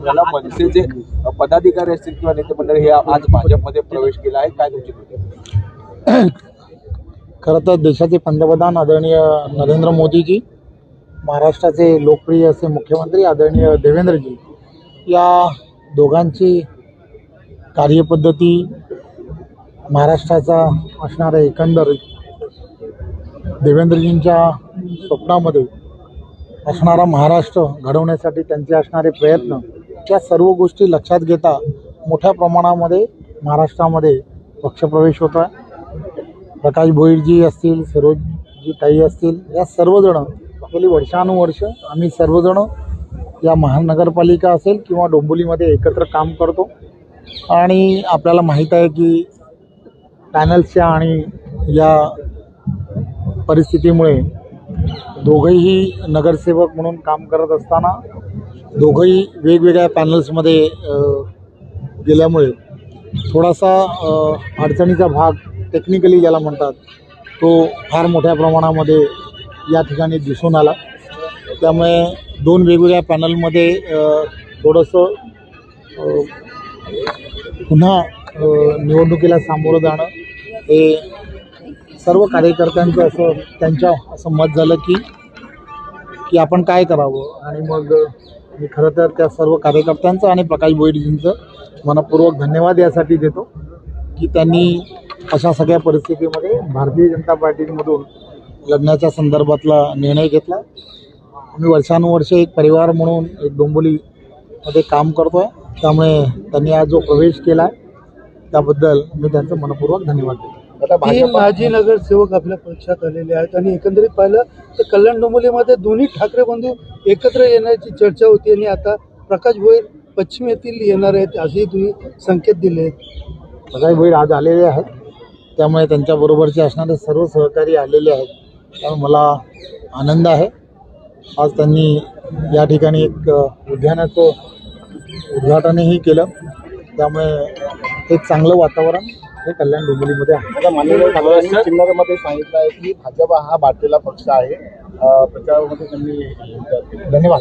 याला मनसेचे पदाधिकारी असतील किंवा नेते मंडळी हे आज भाजपमध्ये प्रवेश केला आहे, काय तुमची भूमिका? खरं तर देशाचे पंतप्रधान आदरणीय नरेंद्र मोदीजी, महाराष्ट्राचे लोकप्रिय असे मुख्यमंत्री आदरणीय देवेंद्रजी, या दोघांची कार्यपद्धती, महाराष्ट्राचा असणारा एकंदरीत देवेंद्रजींच्या स्वप्नामध्ये असणारा महाराष्ट्र घडवण्यासाठी त्यांचे असणारे प्रयत्न, या सर्व गोष्टी लक्षात घेता मोठ्या प्रमाणामध्ये महाराष्ट्रामध्ये पक्षप्रवेश होत आहे. प्रकाश भोईरजी असतील, सरोजजी ताई असतील, या सर्वजण गेली वर्षानुवर्ष आम्ही सर्वजण या महानगरपालिका असेल किंवा डोंबिवलीमध्ये एकत्र काम करतो. आणि आपल्याला माहीत आहे की पॅनल्सच्या आणि या परिस्थितीमुळे दोघंही नगरसेवक म्हणून काम करत असताना दोघंही वेगवेगळ्या पॅनल्समध्ये गेल्यामुळे थोडासा अडचणीचा भाग, टेक्निकली ज्याला म्हणतात, तो फार मोठ्या प्रमाणामध्ये या ठिकाणी दिसून आला. त्यामुळे दोन वेगवेगळ्या पॅनलमध्ये थोडंसं पुन्हा निवडणुकीला सामोरं जाणं हे सर्व कार्यकर्त्यांचं असं मत झालं की आपण काय करावं. आणि मग मी खरं तर त्या सर्व कार्यकर्त्यांचं आणि प्रकाश भोईरजींचं मनपूर्वक धन्यवाद यासाठी देतो की त्यांनी अशा सगळ्या परिस्थितीमध्ये भारतीय जनता पार्टीमधून लढण्याच्या संदर्भातला निर्णय घेतला. आम्ही वर्षानुवर्षे एक परिवार म्हणून एक डोंबिवलीमध्ये काम करतो आहे. त्यामुळे त्यांनी आज जो प्रवेश केला आहे त्याबद्दल मी त्यांचं मनपूर्वक धन्यवाद देतो. आता माजी नगरसेवक आपल्या पक्षात आलेले आहेत आणि एकंदरीत पाहिलं तर कल्याण डोंबिवलीमध्ये दोन्ही ठाकरे बंधू एकत्र येण्याची चर्चा होती आणि आता प्रकाश भोईर पश्चिम येथील येणार आहेत असेही तुम्ही संकेत दिले. प्रकाश भोईर आज आलेले आहेत, त्यामुळे त्यांच्याबरोबरचे असणारे सर्व सहकारी आलेले आहेत. त्यामुळे मला आनंद आहे. आज त्यांनी या ठिकाणी एक उद्यानाचं उद्घाटनही केलं. त्यामुळे एक चांगलं वातावरण हे कल्याण डोंबिवलीमध्ये आहे. आता माननीय ठाकरेंनी चिन्हामध्ये सांगितलं आहे की भाजप हा बाटलेला पक्ष आहे. प्रचारामध्ये त्यांनी धन्यवाद.